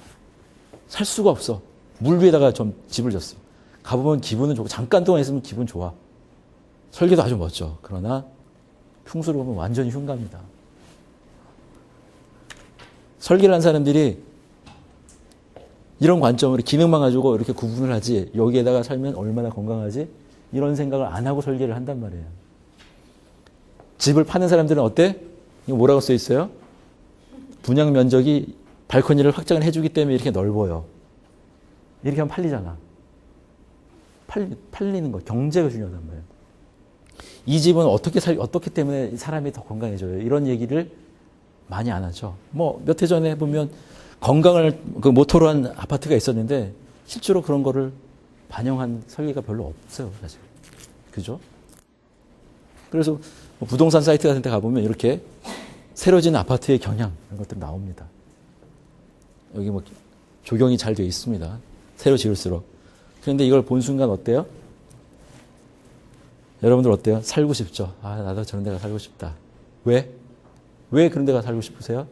살 수가 없어. 물 위에다가 좀 집을 졌어. 가보면 기분은 좋고 잠깐 동안 있으면 기분 좋아. 설계도 아주 멋져. 그러나 풍수를 보면 완전히 흉가입니다. 설계를 한 사람들이 이런 관점으로 기능만 가지고 이렇게 구분을 하지 여기에다가 살면 얼마나 건강하지? 이런 생각을 안 하고 설계를 한단 말이에요. 집을 파는 사람들은 어때? 이거 뭐라고 써 있어요? 분양 면적이 발코니를 확장을 해주기 때문에 이렇게 넓어요. 이렇게 하면 팔리잖아. 팔리는 거. 경제가 중요하단 말이에요. 이 집은 어떻게 때문에 사람이 더 건강해져요. 이런 얘기를 많이 안 하죠. 몇 해 전에 보면 건강을 모토로 한 아파트가 있었는데 실제로 그런 거를 반영한 설계가 별로 없어요, 사실. 그죠? 그래서 부동산 사이트 같은 데 가보면 이렇게 새로 지은 아파트의 경향 이런 것들이 나옵니다. 여기 조경이 잘 되어 있습니다. 새로 지을수록. 그런데 이걸 본 순간 어때요? 여러분들 어때요? 살고 싶죠? 아, 나도 저런 데가 살고 싶다. 왜? 왜 그런 데가 살고 싶으세요?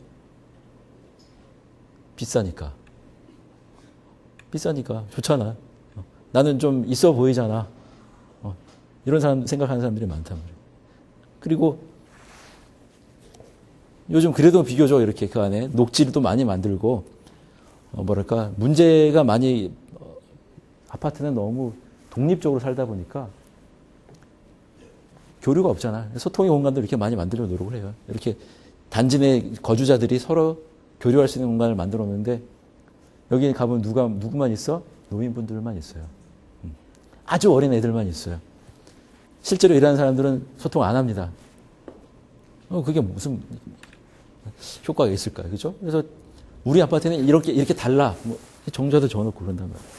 비싸니까. 비싸니까. 좋잖아. 나는 좀 있어 보이잖아. 이런 사람, 생각하는 사람들이 많단 말이에요. 그리고 요즘 그래도 비교적 이렇게 그 안에 녹지도 많이 만들고, 문제가 많이, 아파트는 너무 독립적으로 살다 보니까 교류가 없잖아. 소통의 공간도 이렇게 많이 만들려고 노력을 해요. 이렇게 단지 내 거주자들이 서로 교류할 수 있는 공간을 만들어 놓는데 여기 가보면 누구만 있어? 노인분들만 있어요. 아주 어린 애들만 있어요. 실제로 일하는 사람들은 소통 안 합니다. 그게 무슨 효과가 있을까요? 그죠? 그래서 우리 아파트는 이렇게 달라. 정자도 적어놓고 그런단 말이에요.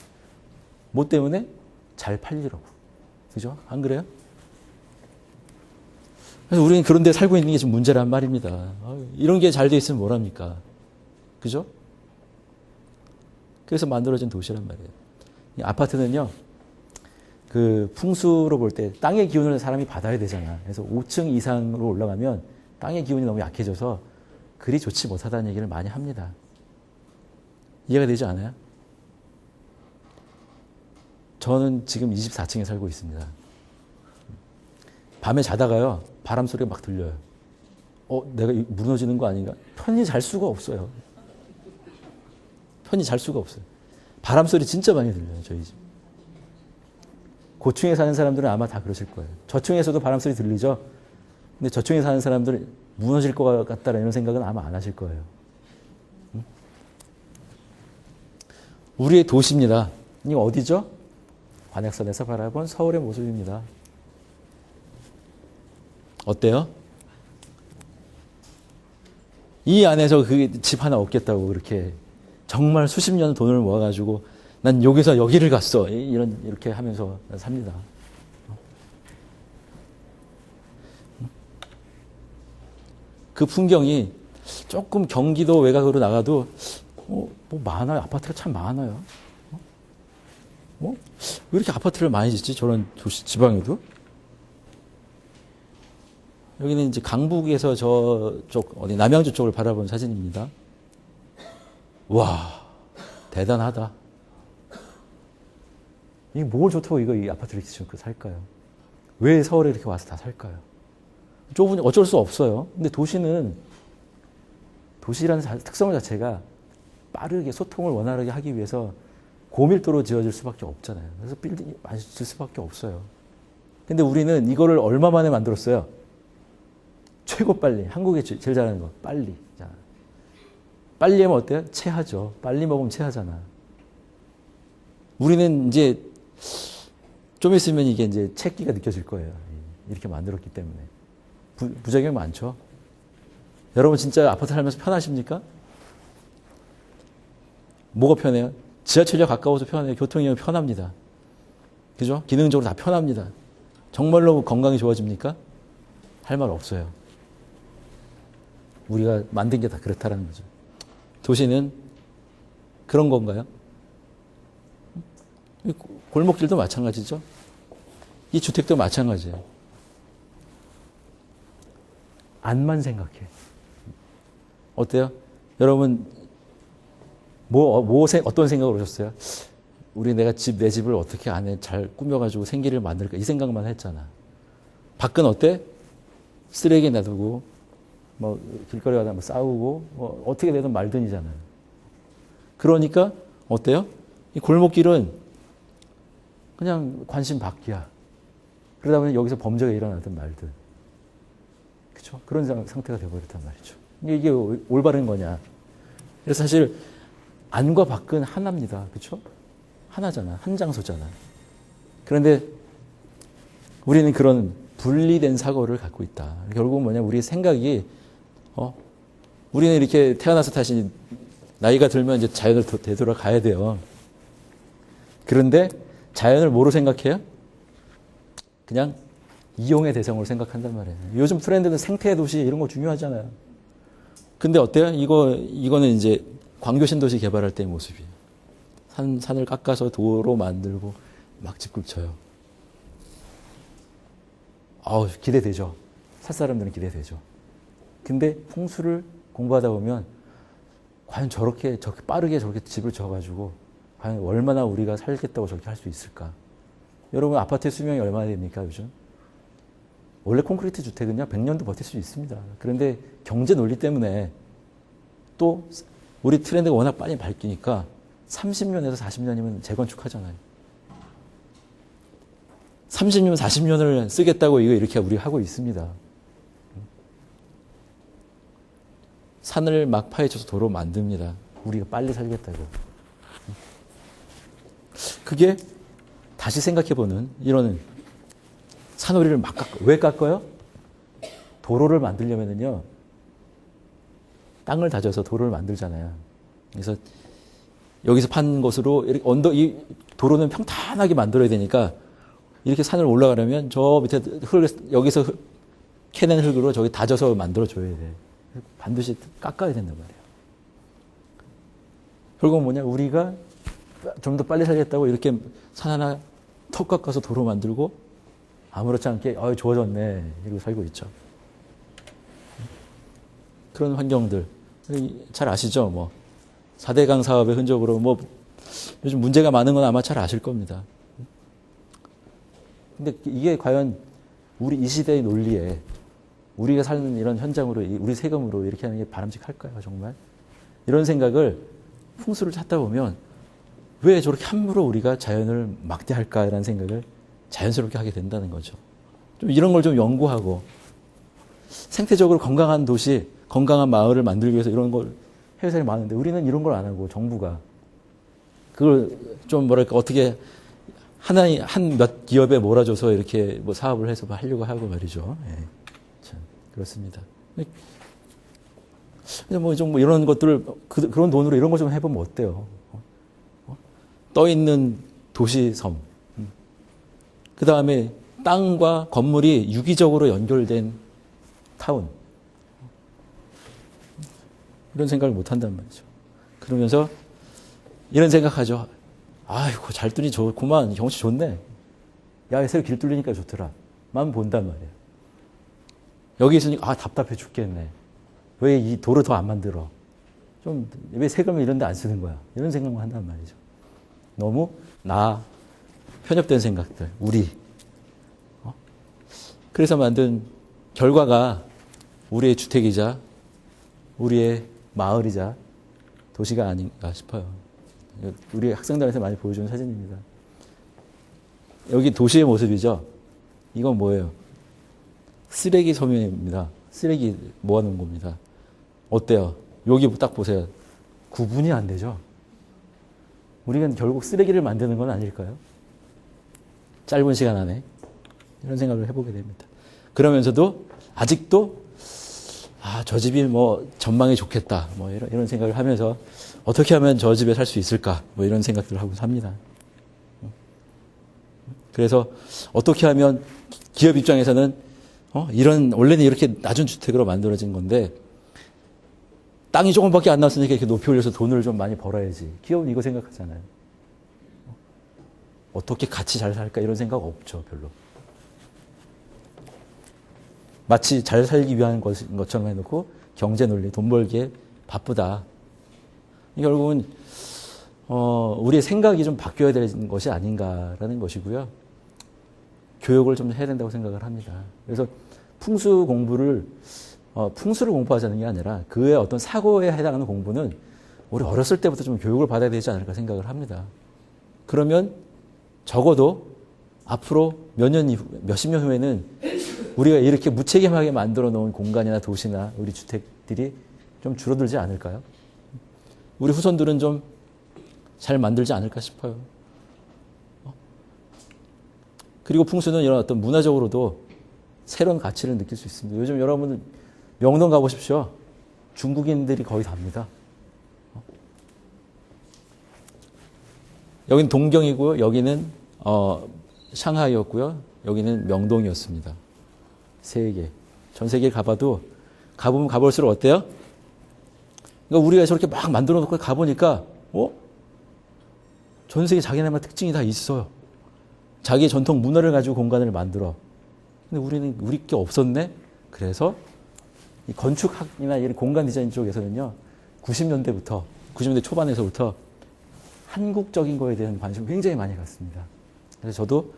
뭐 때문에? 잘 팔리라고. 그죠? 안 그래요? 그래서 우리는 그런 데 살고 있는 게 지금 문제란 말입니다. 이런 게 잘 돼 있으면 뭐랍니까? 그죠? 그래서 만들어진 도시란 말이에요. 아파트는요, 그 풍수로 볼 때 땅의 기운을 사람이 받아야 되잖아. 그래서 5층 이상으로 올라가면 땅의 기운이 너무 약해져서 그리 좋지 못하다는 얘기를 많이 합니다. 이해가 되지 않아요? 저는 지금 24층에 살고 있습니다. 밤에 자다가요, 바람 소리가 막 들려요. 내가 무너지는 거 아닌가? 편히 잘 수가 없어요. 편히 잘 수가 없어요. 바람 소리 진짜 많이 들려요, 저희 집. 고층에 사는 사람들은 아마 다 그러실 거예요. 저층에서도 바람 소리 들리죠? 근데 저층에 사는 사람들은 무너질 것 같다라는 이런 생각은 아마 안 하실 거예요. 응? 우리의 도시입니다. 이거 어디죠? 관악산에서 바라본 서울의 모습입니다. 어때요? 이 안에서 그 집 하나 얻겠다고 그렇게 정말 수십 년 돈을 모아가지고 난 여기서 여기를 갔어. 이렇게 하면서 삽니다. 그 풍경이 조금 경기도 외곽으로 나가도 많아요. 아파트가 참 많아요. 왜 이렇게 아파트를 많이 짓지? 저런 지방에도? 여기는 이제 강북에서 저쪽, 남양주 쪽을 바라본 사진입니다. 와, 대단하다. 이게 뭘 좋다고 이 아파트를 이렇게 살까요? 왜 서울에 이렇게 와서 다 살까요? 좁으니 어쩔 수 없어요. 근데 도시라는 특성 자체가 빠르게 소통을 원활하게 하기 위해서 고밀도로 지어질 수밖에 없잖아요. 그래서 빌딩이 많이 질 수밖에 없어요. 근데 우리는 이거를 얼마 만에 만들었어요? 최고 빨리. 한국에 제일 잘하는 거. 빨리. 자, 빨리 하면 어때요? 체하죠. 빨리 먹으면 체하잖아. 우리는 이제 좀 있으면 이게 이제 체기가 느껴질 거예요. 이렇게 만들었기 때문에. 부작용이 많죠. 여러분 진짜 아파트 살면서 편하십니까? 뭐가 편해요? 지하철역 가까워서 편해요. 교통이 편합니다. 그죠? 기능적으로 다 편합니다. 정말로 건강이 좋아집니까? 할 말 없어요. 우리가 만든 게 다 그렇다라는 거죠. 도시는 그런 건가요? 골목길도 마찬가지죠. 이 주택도 마찬가지예요. 안만 생각해. 어때요? 여러분 어떤 생각을 하셨어요? 내가 내 집을 어떻게 안에 잘 꾸며가지고 생기를 만들까 이 생각만 했잖아. 밖은 어때? 쓰레기 놔두고 뭐 길거리 가다 뭐 싸우고 뭐 어떻게 되든 말든이잖아요. 그러니까 어때요? 이 골목길은 그냥 관심 밖이야. 그러다 보니 여기서 범죄가 일어나든 말든. 그렇죠? 그런 상태가 되어버렸단 말이죠. 이게 올바른 거냐. 그래서 사실 안과 밖은 하나입니다. 그렇죠? 하나잖아. 한 장소잖아. 그런데 우리는 그런 분리된 사고를 갖고 있다. 결국은 뭐냐. 우리 생각이 우리는 이렇게 태어나서 다시 나이가 들면 이제 자연을 되돌아가야 돼요. 그런데 자연을 뭐로 생각해요? 그냥 이용의 대상으로 생각한단 말이에요. 요즘 트렌드는 생태 도시 이런 거 중요하잖아요. 근데 어때요? 이거는 이제 광교 신도시 개발할 때의 모습이에요. 산을 깎아서 도로 만들고 막 집 긁혀요. 기대되죠. 삿사람들은 기대되죠. 근데 풍수를 공부하다 보면 과연 저렇게 빠르게 저렇게 집을 져가지고 과연 얼마나 우리가 살겠다고 저렇게 할 수 있을까? 여러분 아파트의 수명이 얼마나 됩니까 요즘? 원래 콘크리트 주택은요 100년도 버틸 수 있습니다. 그런데 경제 논리 때문에 또 우리 트렌드가 워낙 빨리 바뀌니까 30년에서 40년이면 재건축하잖아요. 30년, 40년을 쓰겠다고 이렇게 우리 하고 있습니다. 산을 막 파헤쳐서 도로 만듭니다. 우리가 빨리 살겠다고. 그게 다시 생각해보는 이런 산호리를 막 왜 깎아요? 도로를 만들려면요 땅을 다져서 도로를 만들잖아요. 그래서 여기서 판 것으로 이렇게 이 도로는 평탄하게 만들어야 되니까 이렇게 산을 올라가려면 저 밑에 여기서 캐낸 흙으로 저기 다져서 만들어줘야 돼. 반드시 깎아야 된단 말이에요. 결국은 뭐냐, 우리가 좀 더 빨리 살겠다고 이렇게 산 하나 턱 깎아서 도로 만들고 아무렇지 않게 좋아졌네 이러고 살고 있죠. 그런 환경들 잘 아시죠? 뭐 4대강 사업의 흔적으로 뭐 요즘 문제가 많은 건 아마 잘 아실 겁니다. 근데 이게 과연 우리 이 시대의 논리에 우리가 사는 이런 현장으로 우리 세금으로 이렇게 하는 게 바람직할까요? 정말? 이런 생각을 풍수를 찾다 보면 왜 저렇게 함부로 우리가 자연을 막대할까라는 생각을 자연스럽게 하게 된다는 거죠. 좀 이런 걸 좀 연구하고 생태적으로 건강한 도시, 건강한 마을을 만들기 위해서 이런 걸 해외 사람이 많은데 우리는 이런 걸 안 하고 정부가 그걸 좀 뭐랄까 어떻게 한 몇 기업에 몰아줘서 이렇게 뭐 사업을 해서 하려고 하고 말이죠. 예. 참 그렇습니다. 뭐 좀 이런 것들을 그런 돈으로 이런 거 좀 해보면 어때요? 떠 있는 도시 섬. 그 다음에 땅과 건물이 유기적으로 연결된 타운. 이런 생각을 못 한단 말이죠. 그러면서 이런 생각하죠. 아이고, 잘 뚫니 좋구만. 경치 좋네. 야, 새로 길 뚫리니까 좋더라. 만 본단 말이에요. 여기 있으니까, 답답해 죽겠네. 왜 이 도로 더 안 만들어? 왜 세금을 이런 데 안 쓰는 거야? 이런 생각만 한단 말이죠. 너무 편협된 생각들, 우리. 그래서 만든 결과가 우리의 주택이자 우리의 마을이자 도시가 아닌가 싶어요. 우리 학생들한테 많이 보여주는 사진입니다. 여기 도시의 모습이죠. 이건 뭐예요? 쓰레기 섬유입니다. 쓰레기 모아놓은 겁니다. 어때요? 여기 딱 보세요. 구분이 안 되죠? 우리가 결국 쓰레기를 만드는 건 아닐까요? 짧은 시간 안에. 이런 생각을 해보게 됩니다. 그러면서도 아직도 저 집이 뭐 전망이 좋겠다. 뭐 이런 생각을 하면서 어떻게 하면 저 집에 살 수 있을까? 뭐 이런 생각들을 하고 삽니다. 그래서 어떻게 하면 기업 입장에서는 원래는 이렇게 낮은 주택으로 만들어진 건데 땅이 조금밖에 안 나왔으니까 이렇게 높이 올려서 돈을 좀 많이 벌어야지. 기업은 이거 생각하잖아요. 어떻게 같이 잘 살까 이런 생각 없죠, 별로. 마치 잘 살기 위한 것처럼 해놓고 경제 논리, 돈 벌기에 바쁘다. 결국은 우리의 생각이 좀 바뀌어야 되는 것이 아닌가라는 것이고요. 교육을 좀 해야 된다고 생각을 합니다. 그래서 풍수 공부를 풍수를 공부하자는 게 아니라 그의 어떤 사고에 해당하는 공부는 우리 어렸을 때부터 좀 교육을 받아야 되지 않을까 생각을 합니다. 그러면 적어도 앞으로 몇십 년 후에는 우리가 이렇게 무책임하게 만들어 놓은 공간이나 도시나 우리 주택들이 좀 줄어들지 않을까요? 우리 후손들은 좀 잘 만들지 않을까 싶어요. 그리고 풍수는 이런 어떤 문화적으로도 새로운 가치를 느낄 수 있습니다. 요즘 여러분들 명동 가보십시오. 중국인들이 거의 답니다. 여기는 동경이고요. 여기는 샹하이였고요. 여기는 명동이었습니다. 세 개. 전 세계 가봐도 가보면 가볼수록 어때요? 그러니까 우리가 저렇게 막 만들어 놓고 가보니까 전 세계 자기네만 특징이 다 있어요. 자기의 전통 문화를 가지고 공간을 만들어. 근데 우리는 우리 게 없었네? 그래서 이 건축학이나 이런 공간 디자인 쪽에서는요, 90년대 초반에서부터 한국적인 거에 대한 관심을 굉장히 많이 갖습니다. 그래서 저도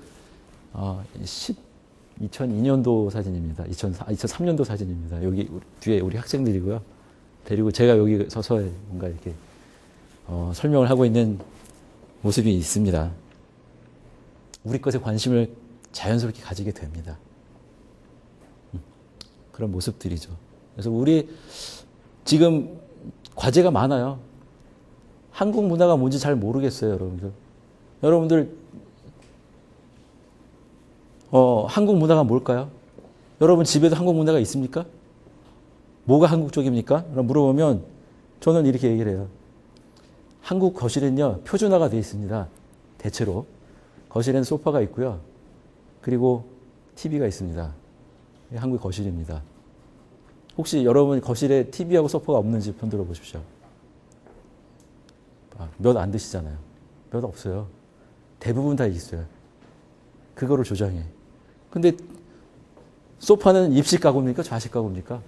2002년도 사진입니다. 2003년도 사진입니다. 여기 뒤에 우리 학생들이고요. 데리고 제가 여기 서서 뭔가 이렇게 설명을 하고 있는 모습이 있습니다. 우리 것에 관심을 자연스럽게 가지게 됩니다. 그런 모습들이죠. 그래서 우리 지금 과제가 많아요. 한국 문화가 뭔지 잘 모르겠어요, 여러분들. 여러분들 한국 문화가 뭘까요? 여러분 집에도 한국 문화가 있습니까? 뭐가 한국적입니까? 물어보면 저는 이렇게 얘기를 해요. 한국 거실은요, 표준화가 되어 있습니다. 대체로. 거실에는 소파가 있고요. 그리고 TV가 있습니다. 한국의 거실입니다. 혹시 여러분 거실에 TV하고 소파가 없는 집 손들어 보십시오. 몇 안 드시잖아요. 몇 없어요. 대부분 다 있어요. 그거를 조정해. 근데 소파는 입식 가구입니까? 좌식 가구입니까?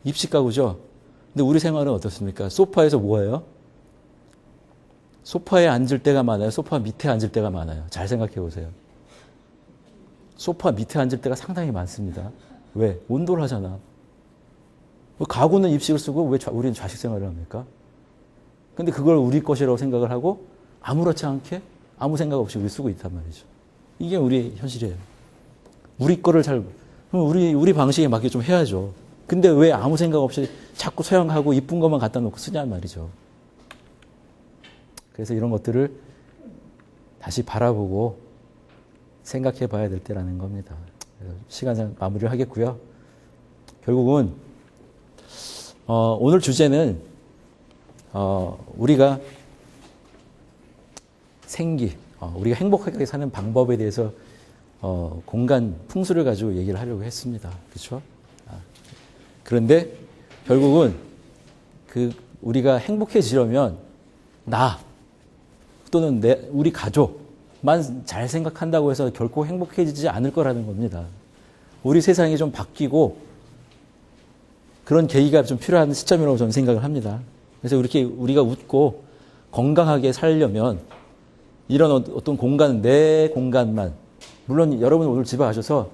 입식 가구죠. 근데 우리 생활은 어떻습니까? 소파에서 뭐예요? 소파에 앉을 때가 많아요. 소파 밑에 앉을 때가 많아요. 잘 생각해 보세요. 소파 밑에 앉을 때가 상당히 많습니다. 왜? 온돌 하잖아. 가구는 입식을 쓰고 왜 우리는 좌식 생활을 합니까? 근데 그걸 우리 것이라고 생각을 하고 아무렇지 않게 아무 생각 없이 우리 쓰고 있단 말이죠. 이게 우리 현실이에요. 우리 거를 우리 방식에 맞게 좀 해야죠. 근데 왜 아무 생각 없이 자꾸 소양하고 이쁜 것만 갖다 놓고 쓰냐 말이죠. 그래서 이런 것들을 다시 바라보고 생각해 봐야 될 때라는 겁니다. 시간 마무리를 하겠고요. 결국은 오늘 주제는 우리가 우리가 행복하게 사는 방법에 대해서 공간 풍수를 가지고 얘기를 하려고 했습니다. 그렇죠? 그런데 결국은 우리가 행복해지려면 또는 우리 가족만 잘 생각한다고 해서 결코 행복해지지 않을 거라는 겁니다. 우리 세상이 좀 바뀌고 그런 계기가 좀 필요한 시점이라고 저는 생각을 합니다. 그래서 이렇게 우리가 웃고 건강하게 살려면 이런 어떤 공간, 내 공간만, 물론 여러분 오늘 집에 가셔서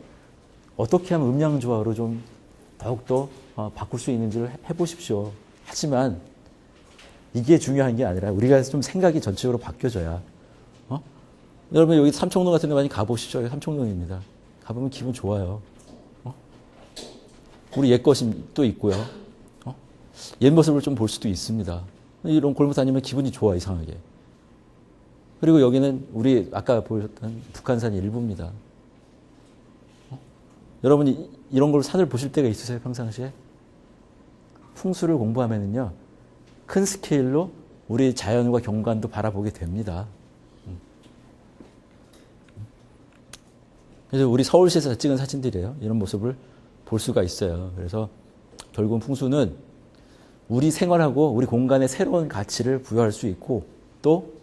어떻게 하면 음량 조화로 좀 더욱더 바꿀 수 있는지를 해보십시오. 하지만 이게 중요한 게 아니라 우리가 좀 생각이 전체적으로 바뀌어져야. 여러분 여기 삼청동 같은 데 많이 가보시죠. 여기 삼청동입니다. 가보면 기분 좋아요. 우리 옛 것이 또 있고요. 옛 모습을 좀 볼 수도 있습니다. 이런 골목 다니면 기분이 좋아, 이상하게. 그리고 여기는 우리 아까 보셨던 북한산 일부입니다. 여러분이 이런 걸 산을 보실 때가 있으세요, 평상시에? 풍수를 공부하면은요, 큰 스케일로 우리 자연과 경관도 바라보게 됩니다. 그래서 우리 서울시에서 찍은 사진들이에요. 이런 모습을 볼 수가 있어요. 그래서 결국은 풍수는 우리 생활하고 우리 공간에 새로운 가치를 부여할 수 있고, 또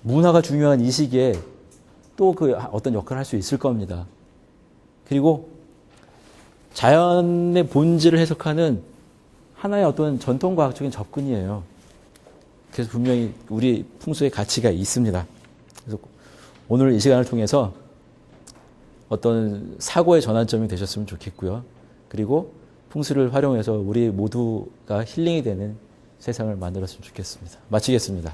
문화가 중요한 이 시기에 또 그 어떤 역할을 할 수 있을 겁니다. 그리고 자연의 본질을 해석하는 하나의 어떤 전통과학적인 접근이에요. 그래서 분명히 우리 풍수의 가치가 있습니다. 그래서 오늘 이 시간을 통해서 어떤 사고의 전환점이 되셨으면 좋겠고요. 그리고 풍수를 활용해서 우리 모두가 힐링이 되는 세상을 만들었으면 좋겠습니다. 마치겠습니다.